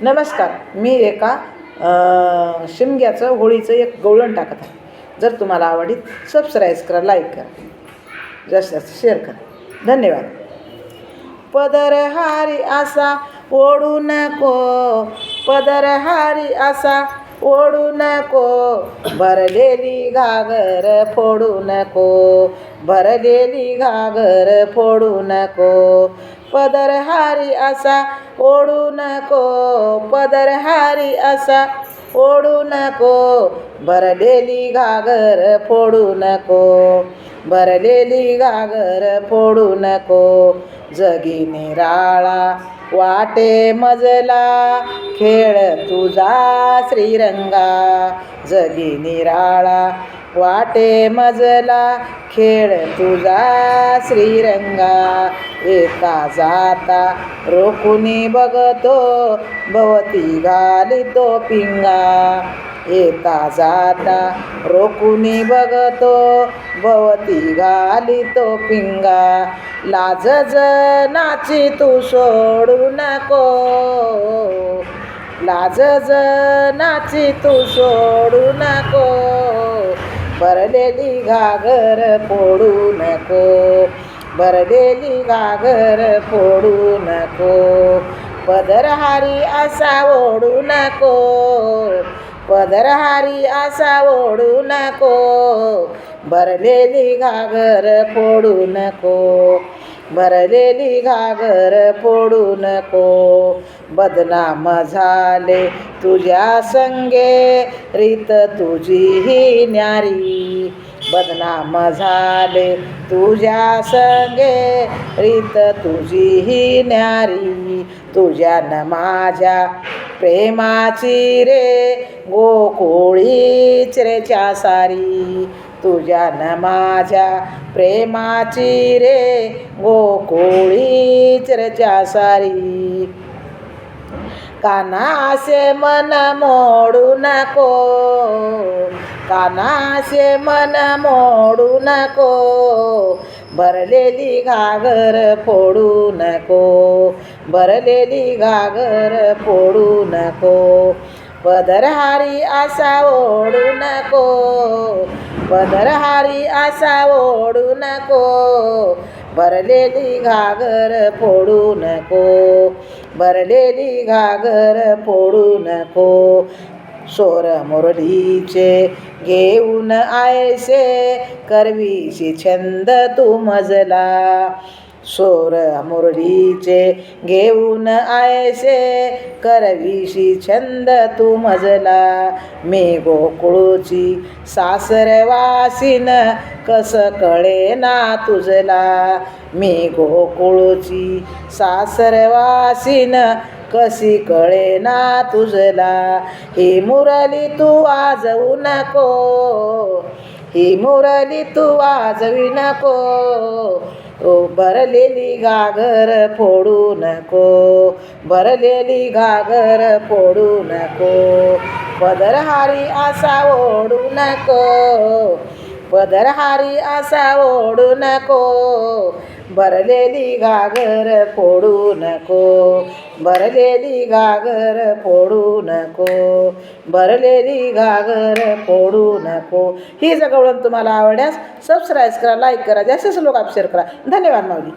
नमस्कार, मी एका शिमग्याचं होळीचं एक गवळण टाकत आहे. जर तुम्हाला आवडली सबस्क्राईब करा, लाईक करा, जास्त जास्त शेअर करा. धन्यवाद. पदर हारी असा ओढू नको, पदर हारी असा ओढू नको, भरलेली घागर फोडू नको, भरलेली घागर फोडू नको. पदर हारी असा ओढू नको, पदर हारी असा ओढू नको, भरलेली घागर फोडू नको, भरलेली घागर फोडू नको. जगी निराळा वाटे मजला, खेळ तुझा श्रीरंगा. जगी निराळा वाटे मजला, खेळ तुझा श्रीरंगा. एका जाता रोखुनी बघतो, भवती घालितो पिंगा. येता जाता रोखुनी बघतो, भवती घालितो पिंगा. लाज जनाची तू सोडू नको, लाज जनाची तू सोडू नको, भरलेली घागर फोडू नको, भरलेली घागर फोडू नको. पदर हारी असा ओढू नको, पदर हारी असा ओढू नको, भरलेली घागर फोडू नको, भरलेली घागर फोडू नको. बदनाम झाले तुझ्या संगे, रीत तुझी ही न्यारी. बदनाम झाले तुझ्या संगे, रीत तुझी ही न्यारी. तुझ्यानं माझ्या प्रेमाची रे गोकुळीच रे सारी. तुझ्यानं माझ्या प्रेमाची रे गोकुळीच रे सारी. कानासे मन मोडू नको, कानासे मन मोडू नको, भरलेली घागर फोडू नको, भरलेली घागर फोडू नको. पदर हारी असा ओढू नको, पदर हारी असा ओढू नको, भरलेली घागर फोडू नको, भरलेली घागर फोडू नको. सोर मुरलीचे घेऊन आयसे, करवीशी छंद तू मजला. सोर मुरलीचे घेऊन आयसे, करवीशी छंद तू मजला. मी गोकुळची सासरवासीन, कस कळे ना तुझला. मी गोकुळची सासरवासीन, कशी कळे ना तुझला. ही मुरली तू वाजवू नको, ही मुरली तू वाजवी नको, भरलेली घागर फोडू नको, भरलेली घागर फोडू नको. पदर हारी असा ओढू नको, पदर हारी असा ओढू नको, भरलेली घागर फोडू नको, भरलेली घागर फोडू नको, भरलेली घागर फोडू नको. ही जगवळण तुम्हाला आवडल्यास सबस्क्राईब करा, लाईक करा, जास्तीत लोक शेअर करा. धन्यवाद माऊली.